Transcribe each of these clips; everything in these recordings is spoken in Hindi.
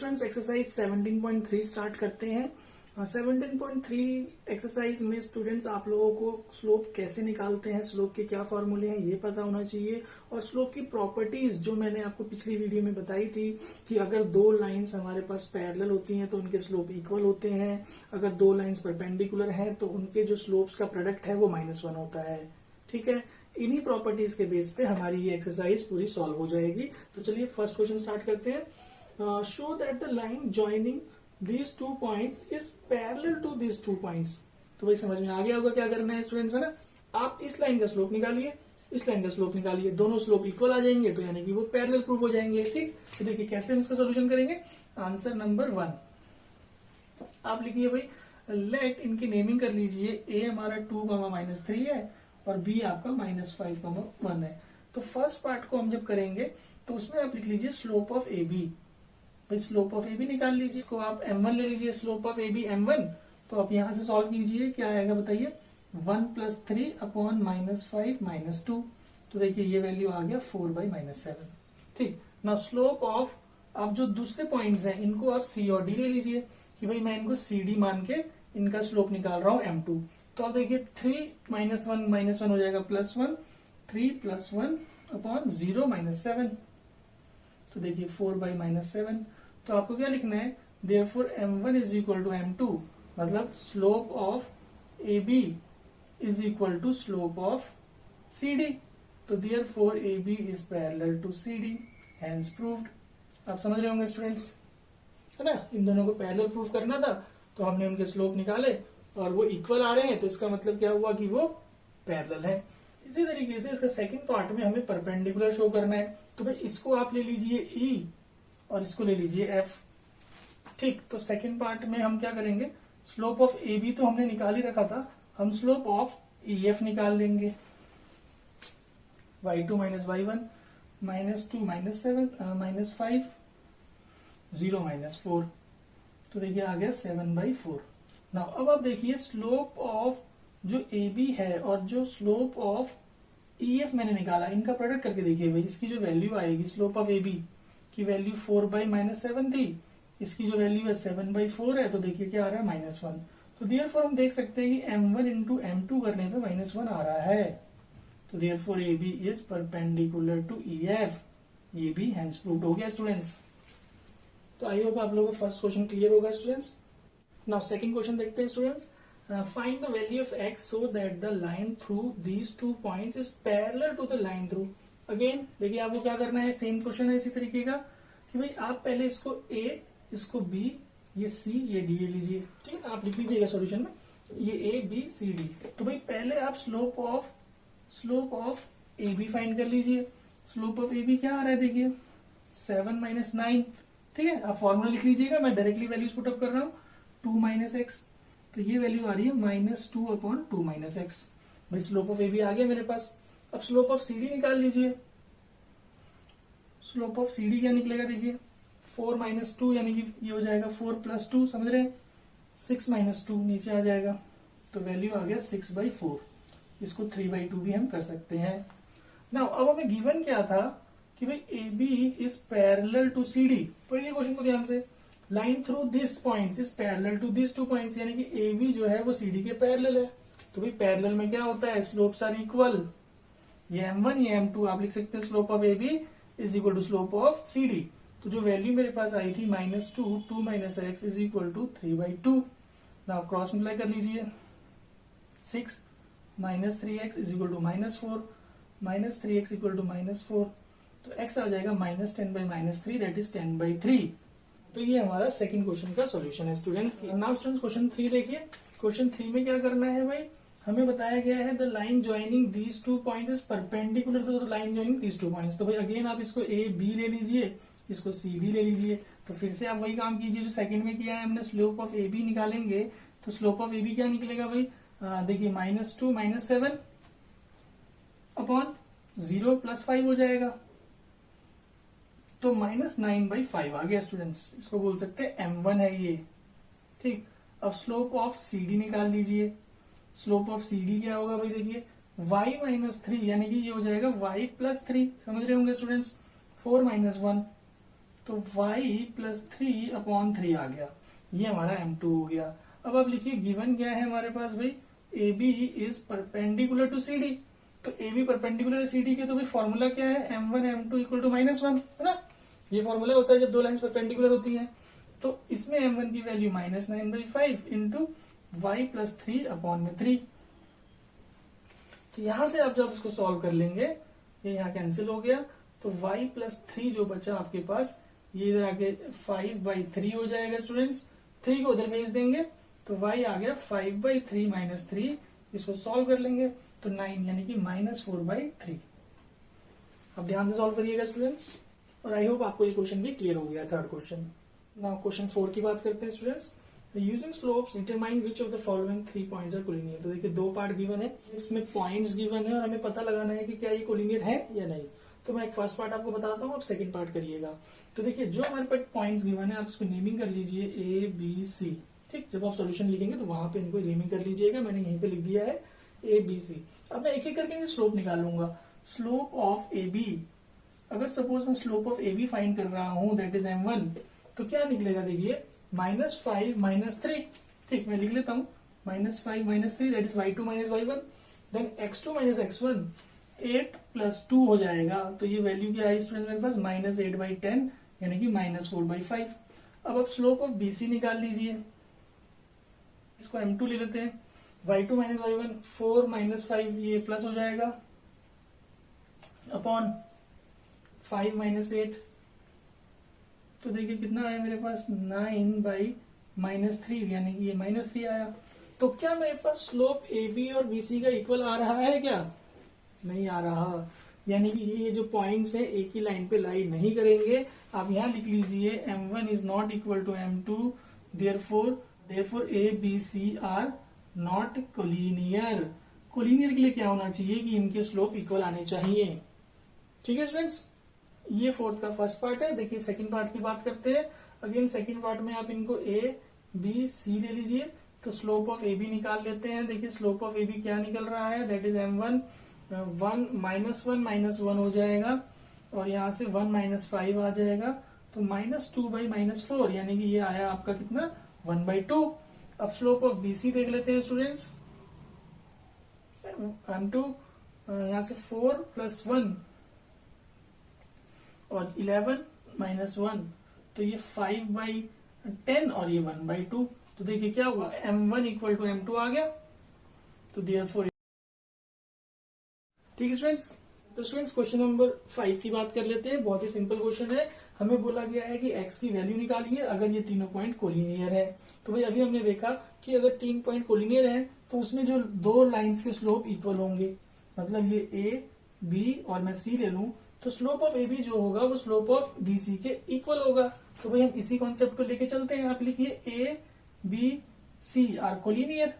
स्टूडेंट्स एक्सरसाइज 17.3 स्टार्ट करते हैं। 17.3 एक्सरसाइज में स्टूडेंट्स आप लोगों को स्लोप कैसे निकालते हैं, स्लोप के क्या फॉर्मूले हैं ये पता होना चाहिए, और स्लोप की प्रॉपर्टीज जो मैंने आपको पिछली वीडियो में बताई थी कि अगर दो लाइंस हमारे पास पैरेलल होती हैं तो उनके स्लोप इक्वल होते हैं, अगर दो लाइंस परपेंडिकुलर हैं तो उनके जो स्लोप्स का प्रोडक्ट है वो -1 होता है। ठीक है, इन्हीं प्रॉपर्टीज के बेस पे हमारी ये एक्सरसाइज पूरी सॉल्व हो जाएगी। तो चलिए फर्स्ट क्वेश्चन स्टार्ट करते हैं। Show that the line joining these two points is parallel to these two points। तो भाई समझ में आ गया होगा क्या करना है स्टूडेंट्स, है ना। आप इस लाइन का स्लोप निकालिए, इस लाइन का स्लोप निकालिए, दोनों स्लोप इक्वल आ जाएंगे तो यानी कि वो पैरेलल प्रूफ हो जाएंगे। ठीक, तो देखिए कैसे हम इसका सोल्यूशन करेंगे। आंसर नंबर 1 आप लिखिए भाई, लेट इनकी नेमिंग कर लीजिए। ए हमारा 2, -3 है और बी आपका -5, 1 है। तो फर्स्ट पार्ट को हम जब करेंगे तो उसमें आप लिख लीजिए स्लोप ऑफ ए बी। भाई स्लोप ऑफ ए बी निकाल लीजिए, इसको आप m1 ले लीजिए, slope of A B m1। तो आप यहां से सॉल्व कीजिए, क्या आएगा बताइए, 1 + 3 अपॉन -5 -2। तो देखिए ये वैल्यू आ गया 4/-7। ठीक ना, स्लोप ऑफ आप जो दूसरे पॉइंट्स हैं इनको आप सी और डी ले लीजिए कि भाई मैं इनको सी डी मान के इनका स्लोप निकाल रहा हूं m2। तो आप देखिए 3 -1 हो जाएगा +1, 3 + 1 अपॉन 0 -7। तो देखिए 4/-7। तो आपको क्या लिखना है, देयरफॉर m1 = m2, मतलब slope of AB = slope of CD। तो therefore AB is parallel to CD, hence proved. आप समझ रहे होंगे स्टूडेंट्स, है ना। इन दोनों को पैरेलल प्रूफ करना था तो हमने उनके स्लोप निकाले और वो इक्वल आ रहे हैं, तो इसका मतलब क्या हुआ कि वो पैरेलल है। इसी तरीके से इसका सेकंड पार्ट में हमें परपेंडिकुलर शो करना है। तो भाई इसको आप ले लीजिए E और इसको ले लीजिए F। ठीक, तो सेकंड पार्ट में हम क्या करेंगे, स्लोप ऑफ ए बी तो हमने निकाल ही रखा था, हम स्लोप ऑफ EF निकाल लेंगे। y2 - y1 -2 -7 -5 0 -4। तो देखिए आ गया 7/4। नाउ अब आप देखिए स्लोप ऑफ जो ए बी है और जो स्लोप ऑफ EF मैंने निकाला, इनका प्रोडक्ट करके देखिए भाई, इसकी जो वैल्यू आएगी स्लोप ऑफ ए बी की वैल्यू 4/-7 थी, इसकी जो वैल्यू है 7/4 है, तो देखिए क्या आ रहा है -1। तो देयरफॉर हम देख सकते हैं कि m1 × m2 करने पे -1 आ रहा है। तो therefore AB is perpendicular to EF, ये भी हेंस प्रूव्ड हो गया स्टूडेंट्स। तो आई होप आप लोगों को फर्स्ट क्वेश्चन क्लियर होगा स्टूडेंट्स। नाउ सेकंड क्वेश्चन देखते हैं students. Find the value of x so that the line through these two points is parallel to the line through. Again देखिए आपको क्या करना है, सेम क्वेश्चन है इसी तरीके का कि भाई आप पहले इसको A, इसको B, ये C, ये D ले लीजिए। ठीक है, आप लिख लीजिएगा सॉल्यूशन में, ये A B C D। तो भाई पहले आप slope of A B find कर लीजिए। स्लोप ऑफ ए बी क्या आ रहा है देखिए 7 - 9। ठीक है, आप फॉर्मूला लिख लीजिएगा, मैं डायरेक्टली वैल्यूज पुट अप कर रहा हूँ। 2 - x, तो ये वैल्यू आ रही है -2/2 - x। भाई स्लोप ऑफ ए बी आ गया मेरे पास। अब स्लोप ऑफ सी डी निकाल लीजिए। स्लोप ऑफ सी डी क्या निकलेगा देखिए 4 - 2 यानी कि ये हो जाएगा 4 + 2, समझ रहे हैं, 6 - 2 नीचे आ जाएगा, तो वैल्यू आ गया 6/4। इसको 3/2 भी हम कर सकते हैं। नाउ अब हमें गिवन क्या था कि भाई A B is parallel to C D. पढ़िए क्वेश्चन को ध्यान से, line through this points is parallel to this two points, यानी कि ए बी जो है वो सी डी के पैरेलल है। तो भाई पैरेलल में क्या होता है, स्लोप्स आर इक्वल। ये m1 ये m2 आप लिख सकते हैं, slope of A B is equal to slope of C D. तो जो वैल्यू मेरे पास आई थी -2, 2 - x is equal to 3/2। Now cross multiply कर लीजिए, 6 - 3x is equal to -4, -3x equal to -4, तो x आ जाएगा -10/-3, दैट इज 10/3। तो ये हमारा सेकंड क्वेश्चन का सॉल्यूशन है स्टूडेंट्स। नाउ स्टूडेंट्स क्वेश्चन 3 देखिए। क्वेश्चन 3 में क्या करना है भाई, हमें बताया गया है the line joining these two points is perpendicular to the line joining these two points. तो भाई अगेन आप इसको A B ले लीजिए, इसको C D ले लीजिए। तो फिर से आप वही काम कीजिए जो सेकंड में किया है हमने, स्लोप ऑफ AB निकालेंगे। तो स्लोप ऑफ AB क्या निकलेगा भाई, देखिए -2 - 7 अपॉन 0 + 5 हो जाएगा, तो -9/5 आ गया स्टूडेंट्स। इसको बोल सकते हैं m1 है ये। ठीक, अब स्लोप ऑफ CD निकाल लीजिए। स्लोप ऑफ CD क्या होगा भाई देखिए y - 3 यानी कि ये हो जाएगा y + 3, समझ रहे होंगे स्टूडेंट्स, 4 - 1। तो y प्लस 3/3 आ गया, ये हमारा m2 हो गया। अब आप लिखिए गिवन क्या है हमारे पास भाई, AB is perpendicular to CD। तो AB परपेंडिकुलर है CD के, तो भाई फॉर्मूला क्या है, m1 m2 इक्वल टू -1, है ना। ये फॉर्मूला होता है जब दो लाइंस परपेंडिकुलर होती हैं। तो इसमें m1 की वैल्यू -9/5 इंटू y प्लस 3/3। तो यहां से आप जब उसको सॉल्व कर लेंगे, ये यहाँ कैंसिल हो गया, तो y प्लस 3 जो बचा आपके पास, ये इधर आके 5/3 हो जाएगा स्टूडेंट्स। 3 को उधर भेज देंगे तो y आ गया 5/3 - 3। इसको सॉल्व कर लेंगे तो 9 यानी कि -4/3। अब ध्यान से सॉल्व करिएगा स्टूडेंट्स, और आई होप आपको ये क्वेश्चन भी क्लियर हो गया, थर्ड क्वेश्चन। नाउ क्वेश्चन 4 की बात करते हैं students. Using slopes determine which of the following 3 points are collinear. तो देखिए 2 पार्ट गिवन है, इसमें पॉइंट्स गिवन है और हमें पता लगाना है कि क्या ये कोलिनियर है या नहीं। तो मैं एक फर्स्ट पार्ट आपको बताता हूँ, आप सेकंड पार्ट करिएगा। तो देखिए जो हमारे पास पॉइंट्स गिवन है, आप इसको नेमिंग कर लीजिए ABC। ठीक, जब आप सॉल्यूशन लिखेंगे तो वहां पे इनको नेमिंग कर लीजिएगा, मैंने यहीं पे लिख दिया है ABC। अब मैं एक एक करके स्लोप निकालूंगा। स्लोप ऑफ AB, अगर सपोज मैं स्लोप ऑफ AB फाइंड कर रहा हूं, दैट इज m1, तो क्या निकलेगा देखिए, -5 - 3। ठीक, मैं लिख लेता हूं, -5 - 3 that is y2 - y1, then x2 - x1 8 + 2 हो जाएगा। तो ये वैल्यू क्या है स्टूडेंट मेरे पास, -8/10 यानी कि -4/5। अब आप स्लोप ऑफ BC निकाल लीजिए, इसको m2 ले लेते हैं, y2 - y1 4 - 5 ये प्लस हो जाएगा अपॉन 5 - 8। तो देखिए कितना आया मेरे पास, 9/-3 यानी कि ये -3 आया। तो क्या मेरे पास स्लोप AB और BC का इक्वल आ रहा है क्या, नहीं आ रहा, यानी कि ये जो पॉइंट्स है एक ही लाइन पे लाई नहीं करेंगे। आप यहां लिख लीजिए m1 is not equal to m2, therefore ABC are not collinear. Collinear के लिए क्या होना चाहिए कि इनके स्लोप इक्वल आने चाहिए। ठीक है स्टूडेंट्स, ये फोर्थ का फर्स्ट पार्ट है। देखिए सेकंड पार्ट की बात करते हैं। अगेन सेकंड पार्ट में आप इनको ABC ले लीजिए, तो स्लोप ऑफ AB निकाल लेते हैं। देखिए स्लोप ऑफ AB क्या निकल रहा है, दैट इज m1 1 -1 हो जाएगा, और यहां से 1 - 5 आ जाएगा, तो -2/-4 यानी कि ये आया आपका कितना, 1/2। अब स्लोप ऑफ BC देख लेते हैं स्टूडेंट्स, m2 यहां से 4 + 1 और 11 - 1, तो ये 5/10 और ये 1/2। तो देखिए क्या हुआ, m1 इक्वल टू m2 आ गया। तो देयरफॉर, ठीक है स्टूडेंट्स। तो स्टूडेंट्स क्वेश्चन नंबर 5 की बात कर लेते हैं। बहुत ही सिंपल क्वेश्चन है, हमें बोला गया है कि x की वैल्यू निकालिए अगर ये तीनों पॉइंट कोलिनियर है। तो भाई अभी हमने देखा कि अगर 3 पॉइंट कोलिनियर है तो उसमें जो 2 लाइंस के स्लोप इक्वल होंगे, मतलब ये A B और मैं C ले लूं, तो स्लोप ऑफ AB जो होगा वो स्लोप ऑफ BC के इक्वल होगा। तो भाई हम इसी कॉन्सेप्ट को लेके चलते हैं। आप लिखिए ABC आर कोलिनियर।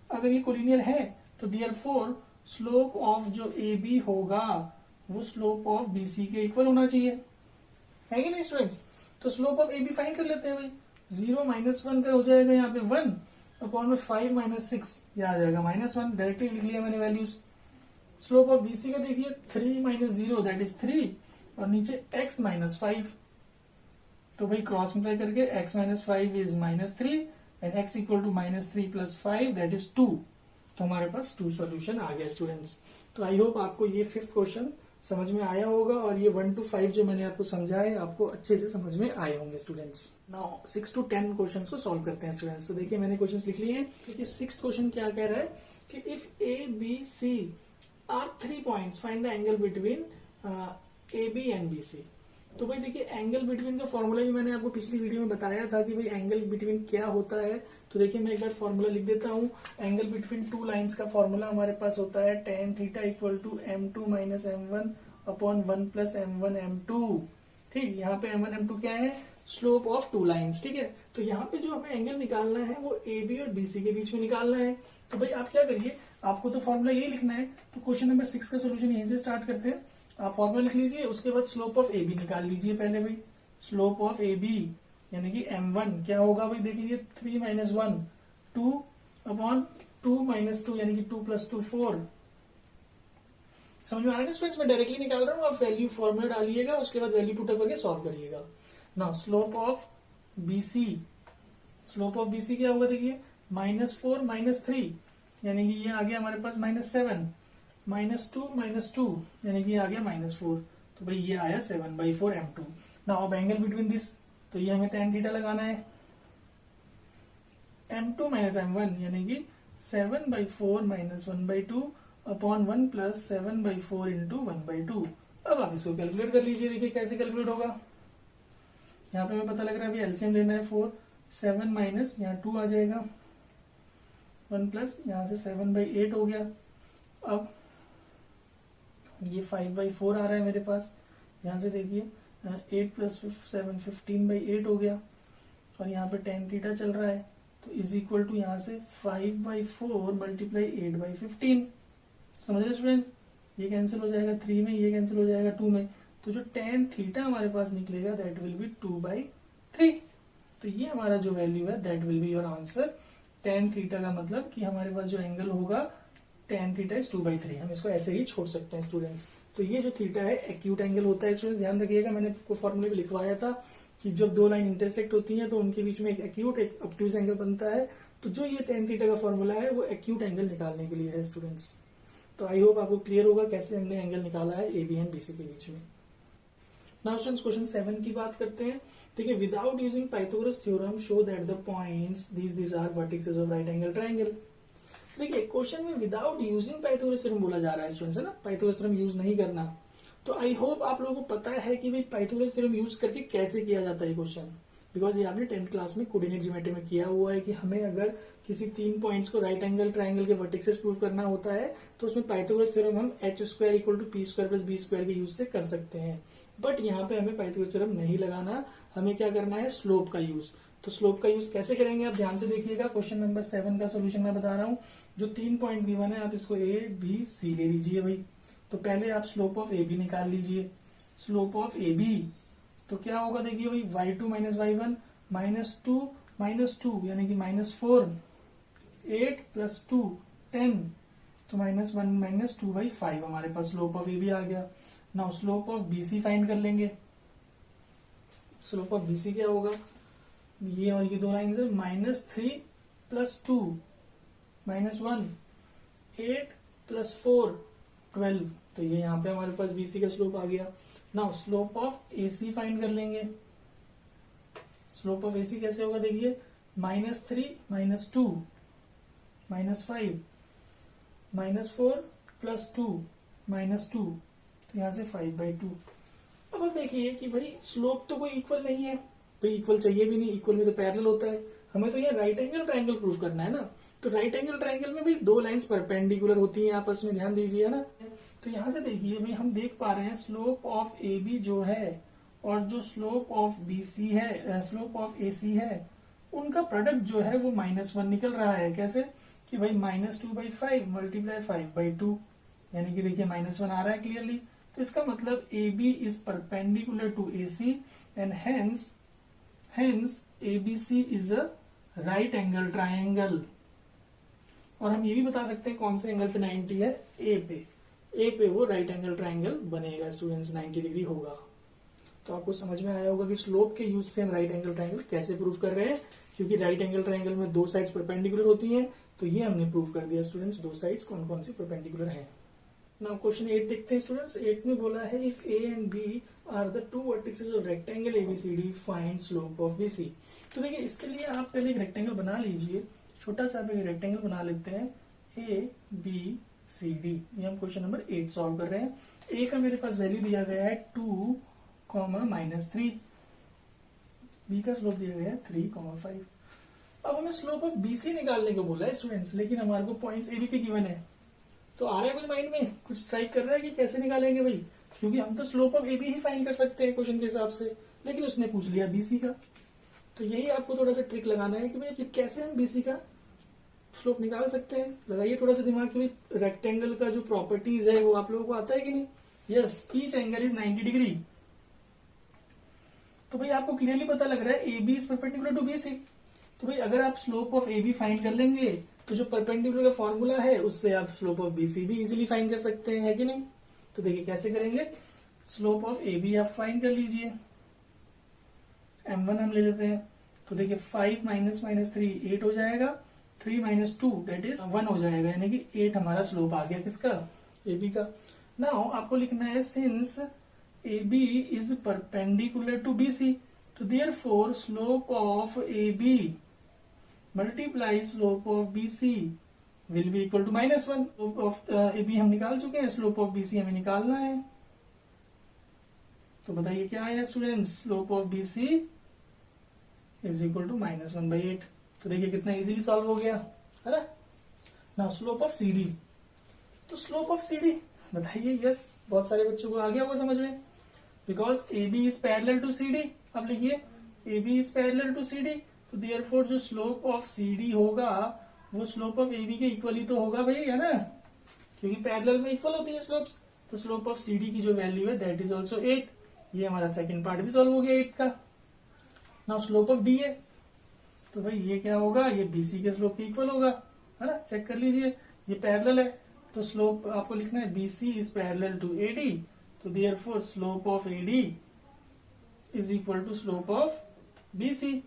अगर ये कोलिनियर है तो देयरफॉर स्लोप ऑफ जो AB होगा वो स्लोप ऑफ BC के इक्वल होना चाहिए, है कि नहीं स्टूडेंट्स। तो स्लोप ऑफ AB फाइंड कर लेते हैं भाई। 0 - 1 का हो जाएगा यहाँ पे 1 अपॉन में 5 - 6, ये आ जाएगा -1, डायरेक्टली लिख लिया मैंने वैल्यूज। स्लोप ऑफ BC का देखिए 3 - 0 दैट इज 3, और नीचे x - 5। तो भाई क्रॉस मल्टीप्लाई करके x - 5 is -3 and x equal to -3 + 5 that is 2। तो हमारे पास 2 सॉल्यूशन आ गया स्टूडेंट्स। तो आई होप आपको ये 5th क्वेश्चन समझ में आया होगा, और ये 1 to 5 जो मैंने आपको समझाए आपको अच्छे से समझ में आए होंगे स्टूडेंट्स। नाउ 6 to 10 क्वेश्चंस को सॉल्व करते हैं स्टूडेंट्स। तो देखिए मैंने क्वेश्चंस लिख लिए हैं। देखिए 6th क्वेश्चन क्या कह रहा है कि if ABC are 3 points find the angle between AB and BC। तो भाई देखिए एंगल बिटवीन का फॉर्मूला भी मैंने आपको पिछली वीडियो में बताया था कि भाई एंगल बिटवीन क्या होता है। तो देखिए मैं एक बार फॉर्मूला लिख देता हूँ। एंगल बिटवीन 2 लाइंस का फॉर्मूला हमारे पास होता है tan theta equal to m2 - m1 upon 1 + m1 m2। ठीक, यहाँ पे m1 m2 क्या है, स्लोप ऑफ 2 लाइंस। ठीक है, तो यहाँ पे जो हमें एंगल निकालना है वो AB और BC के बीच में निकालना है। तो भाई आप क्या करिए, आपको तो फॉर्मूला यही लिखना है। तो क्वेश्चन नंबर 6 का सोल्यूशन यहीं से स्टार्ट करते हैं। आप फॉर्मूला लिख लीजिए, उसके बाद स्लोप ऑफ AB निकाल लीजिए पहले भाई। स्लोप ऑफ AB यानी कि m1 क्या होगा भाई, देख लीजिए 3 - 1 2 अपॉन 2 - 2 यानी कि 2 + 2 4, समझ में आ रहा है स्टूडेंट्स? मैं डायरेक्टली निकाल रहा हूँ, आप वैल्यू फॉर्मूला डालिएगा, उसके बाद वैल्यू पुट अप करके सॉल्व करिएगा। Now slope of BC, slope of BC क्या होगा देखिए, -4 -3 यानी कि ये आ गया हमारे पास -7, -2 यानी कि ये आ गया -4, तो भाई ये आया 7/4 m2। नाउ अब एंगल बिटवीन दिस, तो ये हमें tan थीटा लगाना है, m2 -m1 यानी कि 7/4 -1/2 अपॉन 1 प्लस 7/4 इंटू 1/2। अब आप इसको कैलकुलेट कर लीजिए, देखिए कैसे कैलकुलेट होगा। यहाँ पे हमें पता लग रहा है अभी एलसीएम लेना है 4, 7 माइनस यहाँ 2 आ जाएगा, 1 प्लस यहाँ से 7/8 हो गया। अब ये 5/4 आ रहा है मेरे पास, यहाँ से देखिए 8 प्लस 7 15/8 हो गया, और यहाँ पे tan थीटा चल रहा है, तो इज इक्वल टू यहाँ से 5/4 मल्टीप्लाई 8/15। समझ रहे स्टूडेंट? ये कैंसिल हो जाएगा 3 में, ये कैंसिल हो जाएगा 2 में, तो जो tan थीटा हमारे पास निकलेगा दैट विल बी 2/3। तो ये हमारा जो वैल्यू है that will be your answer. tan theta का मतलब कि हमारे पास जो एंगल होगा tan थीटा इज 2/3। हम इसको ऐसे ही छोड़ सकते हैं स्टूडेंट्स। तो ये जो थीटा है एक्यूट एंगल होता है स्टूडेंट्स, ध्यान रखिएगा, मैंने आपको फॉर्मूले में लिखवाया था कि जब दो लाइन इंटरसेक्ट होती हैं तो उनके बीच में एक एक्यूट एक ऑब्ट्यूज एंगल बनता है। तो जो ये tan थीटा का फॉर्मूला है वो एक्यूट एंगल निकालने के लिए है स्टूडेंट्स। तो आई होप आपको क्लियर होगा कैसे हमने एंगल निकाला है ए बी एंड बीसी के बीच में। नाउ स्टूडेंट्स क्वेश्चन 7 की बात करते हैं। देखिए, without using Pythagoras theorem show that the points these are vertices of right angle triangle. देखिए क्वेश्चन में विदाउट यूजिंग पाइथागोरस थ्योरम बोला जा रहा है स्टूडेंट्स, है ना, पाइथागोरस थ्योरम यूज नहीं करना। तो आई होप आप लोगों को पता है कि भाई पाइथागोरस थ्योरम यूज करके कैसे किया जाता है क्वेश्चन, बिकॉज ये आपने 10th क्लास में कोऑर्डिनेट ज्योमेट्री में किया हुआ है कि हमें अगर किसी 3 पॉइंट्स को राइट एंगल ट्रायंगल के वर्टिसेस प्रूव करना होता है तो उसमें पाइथागोरस थ्योरम हम h² = p² + b² के यूज से कर सकते हैं। बट यहाँ पे हमें पाइथागोरस थ्योरम नहीं लगाना, हमें क्या करना है, स्लोप का यूज। तो स्लोप का यूज कैसे करेंगे आप ध्यान से देखिएगा। क्वेश्चन नंबर 7 का सोल्यूशन मैं बता रहा हूँ। जो 3 पॉइंट्स गिवन है आप इसको a b c ले लीजिए भाई। तो पहले आप स्लोप ऑफ ए बी निकाल लीजिए। स्लोप ऑफ ए बी तो क्या होगा देखिए भाई, y2 - y1 -2 यानी कि -4, 8 + 2 10, तो -1 - 2/5 हमारे पास स्लोप ऑफ ए बी आ गया। Now slope of B C find कर लेंगे। स्लोप ऑफ बी सी क्या होगा, ये और ये दो लाइन है, -3 + 2 -1, 8 + 4 12, तो ये यहाँ पे हमारे पास बीसी का स्लोप आ गया। Now slope of AC find कर लेंगे। स्लोप ऑफ एसी कैसे होगा देखिए, -3 - 2 -5 -4 + 2 -2, तो यहाँ से 5/2। अब देखिए कि भाई स्लोप तो कोई इक्वल नहीं है, भाई इक्वल चाहिए भी नहीं, इक्वल में तो पैरेलल होता है। हमें तो यहाँ राइट एंगल ट्रायंगल प्रूव करना है ना। तो राइट एंगल ट्रायंगल में भी दो लाइंस परपेंडिकुलर होती हैं आपस में, ध्यान दीजिए, है ना। तो यहाँ से देखिए भाई हम देख पा रहे हैं स्लोप ऑफ ए बी जो है और जो स्लोप ऑफ बी सी है, स्लोप ऑफ ए सी है, उनका प्रोडक्ट जो है वो -1 निकल रहा है। कैसे कि भाई -2/5 मल्टीप्लाई 5/2, यानी कि देखिए -1 आ रहा है क्लियरली। तो इसका मतलब A B is perpendicular to A C and hence ABC is a right angle triangle. और हम ये भी बता सकते हैं कौन से एंगल पे 90 है, ए पे वो राइट एंगल ट्रायंगल बनेगा स्टूडेंट्स, 90 डिग्री होगा। तो आपको समझ में आया होगा कि स्लोप के यूज से हम राइट एंगल ट्रायंगल कैसे प्रूव कर रहे हैं, क्योंकि राइट एंगल ट्रायंगल में दो साइड्स परपेंडिकुलर होती हैं। तो ये हमने प्रूव कर दिया स्टूडेंट्स, दो साइड्स कौन कौन सी परपेंडिकुलर हैं। नाउ क्वेश्चन 8 देखते हैं स्टूडेंट्स। 8 में बोला है if A and B are the two vertices of rectangle ABCD find slope of BC. तो देखिए इसके लिए आप पहले एक रेक्टेंगल बना लीजिए, छोटा सा भी रेक्टेंगल बना लेते हैं, ए बी सी डी। ये हम क्वेश्चन नंबर 8 सॉल्व कर रहे हैं। ए का मेरे पास वैल्यू दिया गया है 2, -3, बी का स्लोप दिया गया है 3, 5। अब हमें स्लोप ऑफ बीसी निकालने को बोला है स्टूडेंट्स, लेकिन हमारे को पॉइंट्स ए बी के गिवन है। तो आ रहा है कुछ माइंड में, कुछ स्ट्राइक कर रहा है कि कैसे निकालेंगे भाई, क्योंकि हम तो स्लोप ऑफ ए बी ही फाइंड कर सकते हैं क्वेश्चन के हिसाब से, लेकिन उसने पूछ लिया बीसी का। तो यही आपको थोड़ा सा ट्रिक लगाना है कि भाई कैसे हम बीसी का स्लोप निकाल सकते हैं। लगाइए थोड़ा सा दिमाग कि भाई रेक्टेंगल का जो प्रॉपर्टीज है वो आप लोगों को आता है कि नहीं। Yes, each angle is 90 degree. तो भाई आपको क्लियरली पता लग रहा है A B is perpendicular to BC. तो भाई अगर आप slope of A B find कर लेंगे तो जो परपेंडिकुलर का फॉर्मूला है उससे आप स्लोप ऑफ बीसी भी इजीली फाइंड कर सकते हैं, है कि नहीं। तो देखिए कैसे करेंगे, स्लोप ऑफ ए बी आप फाइंड कर लीजिए। m1 हम ले लेते हैं, तो देखिए 5 माइनस माइनस 3 8 हो जाएगा, 3 माइनस 2 दैट इज 1 हो जाएगा, यानी कि 8 हमारा स्लोप आ गया किसका, ए बी का। नाउ आपको लिखना है since A B is perpendicular to B C, तो therefore slope of A B multiply slope of B C will be equal to -1। Slope of A B हम निकाल चुके हैं, स्लोप ऑफ बी सी हमें निकालना है। तो बताइए क्या आया students, slope of B C is equal to -1/8। तो देखिए कितना इजीली सॉल्व हो गया, है ना। Now slope of C D, तो स्लोप ऑफ सी डी बताइए, यस बहुत सारे बच्चों को आ गया होगा समझ में, because A B is parallel to C D. अब लिखिए A B is parallel to C D, तो देयरफॉर जो स्लोप ऑफ सी डी होगा वो स्लोप ऑफ ए बी के इक्वल ही तो होगा भाई, है ना, क्योंकि पैरेलल में इक्वल होती है स्लोप्स। तो स्लोप ऑफ सी डी की जो वैल्यू है दैट इज ऑल्सो 8। ये हमारा सेकंड पार्ट भी सॉल्व हो गया 8 का। नाउ स्लोप ऑफ डी है, तो भाई ये क्या होगा, ये बीसी के स्लोप के इक्वल होगा, है ना, चेक कर लीजिए, ये पैरेलल है, तो स्लोप आपको लिखना है BC is parallel to AD, तो therefore slope of AD is equal to slope of BC.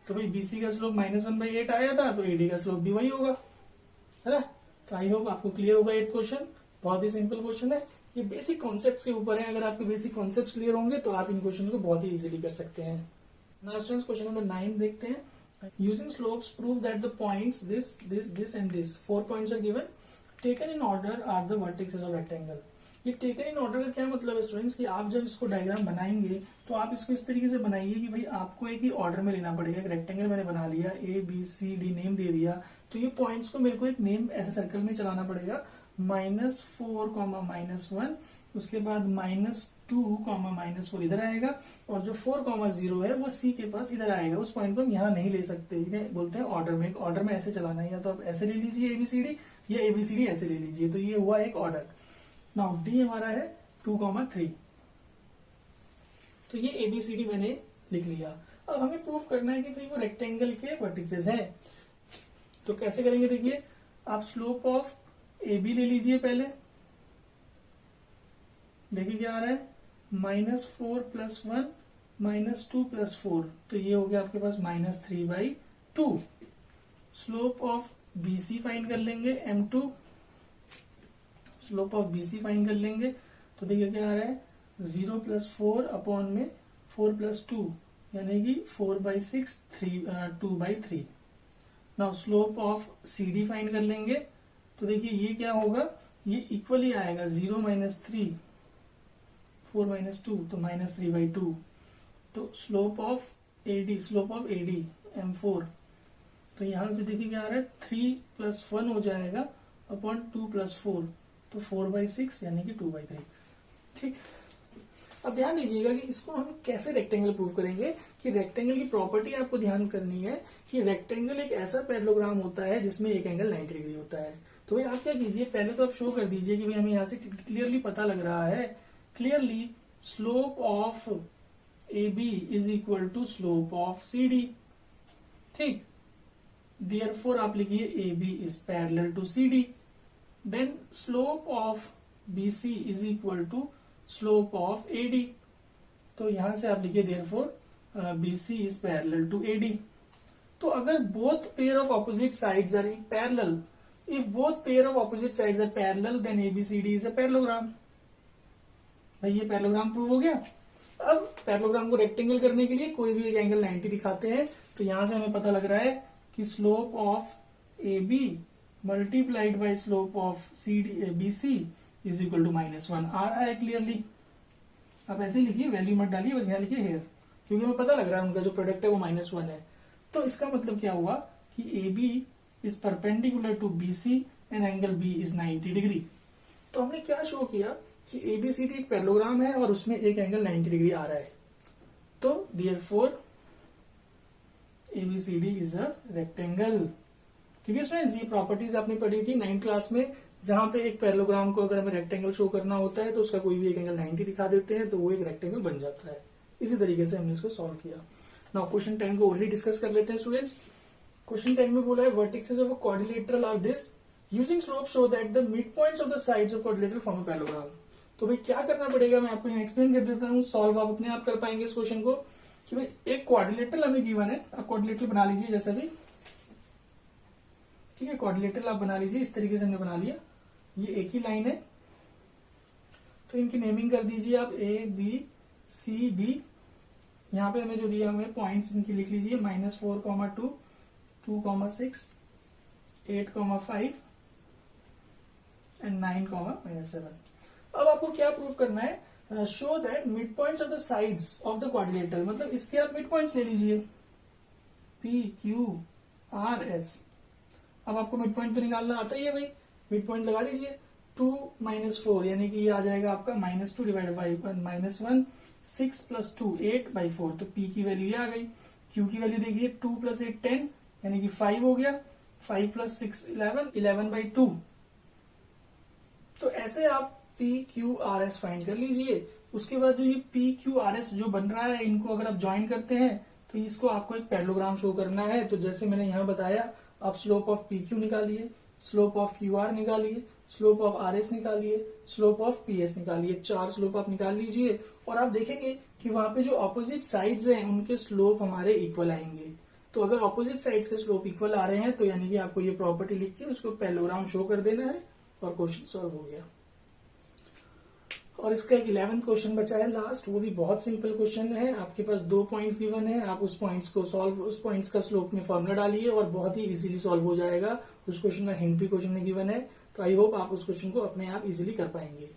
तो भाई बीसी का स्लोप -1/8 आया था, तो एडी का स्लोप भी वही होगा, है ना। तो आई होप आपको क्लियर होगा 8th क्वेश्चन, बहुत ही सिंपल क्वेश्चन है, ये बेसिक कॉन्सेप्ट्स के ऊपर है। अगर आपके बेसिक कॉन्सेप्ट्स क्लियर होंगे तो आप इन क्वेश्चन को बहुत ही इजीली कर सकते हैं। नाउ स्टूडेंट्स क्वेश्चन नंबर 9 देखते हैं। Using slopes prove that the points this and this 4 points are given, taken in order are the vertices of rectangle. ये टेकन इन ऑर्डर का क्या मतलब है स्टूडेंट्स, कि आप जब इसको डायग्राम बनाएंगे तो आप इसको इस तरीके से बनाइए कि भाई आपको एक ही ऑर्डर में लेना पड़ेगा। एक रेक्टेंगल मैंने बना लिया, A B C D name दे दिया, तो ये पॉइंट्स को मेरे को एक नेम ऐसे सर्कल में चलाना पड़ेगा, -4, -1, उसके बाद -2, -4 इधर आएगा, और जो 4, 0 है वो सी के पास इधर आएगा। उस पॉइंट को हम यहाँ नहीं ले सकते, इन्हें बोलते हैं ऑर्डर में। एक ऑर्डर में ऐसे चलाना है, या तो आप ऐसे ले लीजिए एबीसीडी, या एबीसीडी ऐसे ले लीजिए, तो ये हुआ एक ऑर्डर। नाउ डी हमारा है 2, 3, तो ये एबीसीडी मैंने लिख लिया। अब हमें प्रूव करना है कि भाई वो रेक्टेंगल के वर्टिसेस है, तो कैसे करेंगे, देखिए आप स्लोप ऑफ ए बी ले लीजिए पहले, देखिए क्या आ रहा है, -4 + 1 -2 + 4, तो ये हो गया आपके पास -3/2। स्लोप ऑफ बीसी फाइंड कर लेंगे, m2, slope of BC find कर लेंगे, तो देखिए क्या आ रहा है, 0 + 4 अपॉन में 4 + 2, यानी कि 4/6, 2/3। Now slope of C D find कर लेंगे, तो देखिए ये क्या होगा, ये इक्वल ही आएगा, 0 - 3, 4 - 2, तो -3/2। तो स्लोप ऑफ एडी m4, तो यहां से देखिए क्या आ रहा है, 3 + 1 हो जाएगा अपॉन 2 + 4, तो 4/6 यानी कि 2/3। ठीक, अब ध्यान दीजिएगा कि इसको हम कैसे रेक्टेंगल प्रूव करेंगे, कि रेक्टेंगल की प्रॉपर्टी आपको ध्यान करनी है कि रेक्टेंगल एक ऐसा पैरेललोग्राम होता है जिसमें एक एंगल 90 डिग्री होता है। तो भाई आप क्या कीजिए, पहले तो आप शो कर दीजिए कि भाई हमें यहाँ से क्लियरली पता लग रहा है, clearly slope of A B is equal to slope of C D. ठीक, देयरफॉर आप लिखिए A B is parallel to C D, then slope of B C is equal to slope of AD, तो यहां से आप लिखिए therefore BC is parallel to AD. तो अगर both pair of opposite sides are parallel, if both pair of opposite sides are parallel, then ABCD is a parallelogram. भाई ये पैरेललोग्राम प्रूव हो गया। अब पैरेललोग्राम को रेक्टेंगल करने के लिए कोई भी एक एंगल 90 दिखाते हैं, तो यहां से हमें पता लग रहा है कि slope of A B multiplied by slope of C D B C is equal to -1 आ रहा है क्लियरली। आप ऐसे ही लिखिए, वैल्यू मत डालिए, बस यहाँ लिखिए हेयर, क्योंकि हमें पता लग रहा है उनका जो प्रोडक्ट है वो -1 है। तो इसका मतलब क्या हुआ कि A B is perpendicular to B C and angle B is 90 degree. तो हमने क्या शो किया कि एबीसीडी एक पैरेललोग्राम है और उसमें एक एंगल 90 डिग्री आ रहा है, तो therefore ABCD is a rectangle. क्योंकि स्टूडेंट्स ये प्रॉपर्टीज आपने पढ़ी थी 9th क्लास में, जहां पे एक पैरेललोग्राम को अगर हमें रेक्टेंगल शो करना होता है तो उसका कोई भी एक एंगल 90 दिखा देते हैं तो वो एक रेक्टेंगल बन जाता है। इसी तरीके से हमने इसको सॉल्व किया। नाउ क्वेश्चन 10 को ऑलरेडी डिस्कस कर लेते हैं स्टूडेंट्स। क्वेश्चन 10 में बोला है vertices of a quadrilateral are this, using slope show that the mid points of the sides of quadrilateral form a parallelogram. तो भाई क्या करना पड़ेगा, मैं आपको यहाँ एक्सप्लेन कर देता हूँ। सॉल्व आप अपने आप कर पाएंगे इस क्वेश्चन को कि भाई एक क्वाड्रिलेटरल हमें गिवन है, आप क्वाड्रिलेटरल बना लीजिए जैसा भी, ठीक है। क्वाड्रिलेटरल आप बना लीजिए, इस तरीके से हमने बना लिया, ये एक ही लाइन है। तो इनकी नेमिंग कर दीजिए आप ABCD। यहाँ पे हमें जो दिया हमें पॉइंट्स इनकी लिख लीजिए, -4,2, 2,6, 8,5 एंड 9,-7। अब आपको क्या प्रूव करना है, show that mid points of the sides of the quadrilateral, मतलब इसके आप मिड पॉइंट्स ले लीजिए, PQRS। अब आपको मिड पॉइंट तो निकालना आता ही है भाई, मिड पॉइंट लगा दीजिए। 2 - 4 यानी कि ये आ जाएगा आपका -2 डिवाइड बाई -1, 6 + 2 8/4। तो P की वैल्यू ये आ गई। Q की वैल्यू देखिए 2 + 8 10 यानी कि 5 हो गया, 5 + 6 11, 11/2। तो ऐसे आप PQRS फाइंड कर लीजिए। उसके बाद जो ये PQRS जो बन रहा है, इनको अगर आप ज्वाइन करते हैं तो इसको आपको एक पैरेललोग्राम शो करना है। तो जैसे मैंने यहाँ बताया, आप स्लोप ऑफ PQ निकालिए, स्लोप ऑफ QR निकालिए, स्लोप ऑफ RS निकालिए, स्लोप ऑफ PS निकालिए। 4 स्लोप आप निकाल लीजिए और आप देखेंगे कि वहां पे जो ऑपोजिट साइड्स हैं उनके स्लोप हमारे इक्वल आएंगे। तो अगर ऑपोजिट साइड्स के स्लोप इक्वल आ रहे हैं तो यानी कि आपको ये प्रॉपर्टी लिख के उसको पैरेललोग्राम शो कर देना है और क्वेश्चन सॉल्व हो गया। और इसका एक 11th क्वेश्चन बचा है लास्ट, वो भी बहुत सिंपल क्वेश्चन है। आपके पास 2 पॉइंट्स गिवन है, आप उस पॉइंट्स का स्लोप में फॉर्मूला डालिए और बहुत ही इजीली सॉल्व हो जाएगा। उस क्वेश्चन का हिंट भी क्वेश्चन में गिवन है, तो आई होप आप उस क्वेश्चन को अपने आप इजीली कर पाएंगे।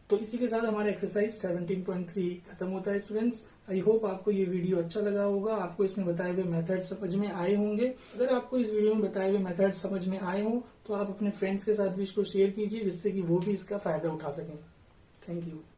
तो इसी के साथ हमारा एक्सरसाइज 17.3 खत्म होता है स्टूडेंट्स। आई होप आपको ये वीडियो अच्छा लगा होगा, आपको इसमें बताए हुए मेथड समझ में आए होंगे। अगर आपको इस वीडियो में बताए हुए मेथड समझ में आए हों तो आप अपने फ्रेंड्स के साथ भी इसको शेयर कीजिए, जिससे कि वो भी इसका फायदा उठा सकें। Thank you.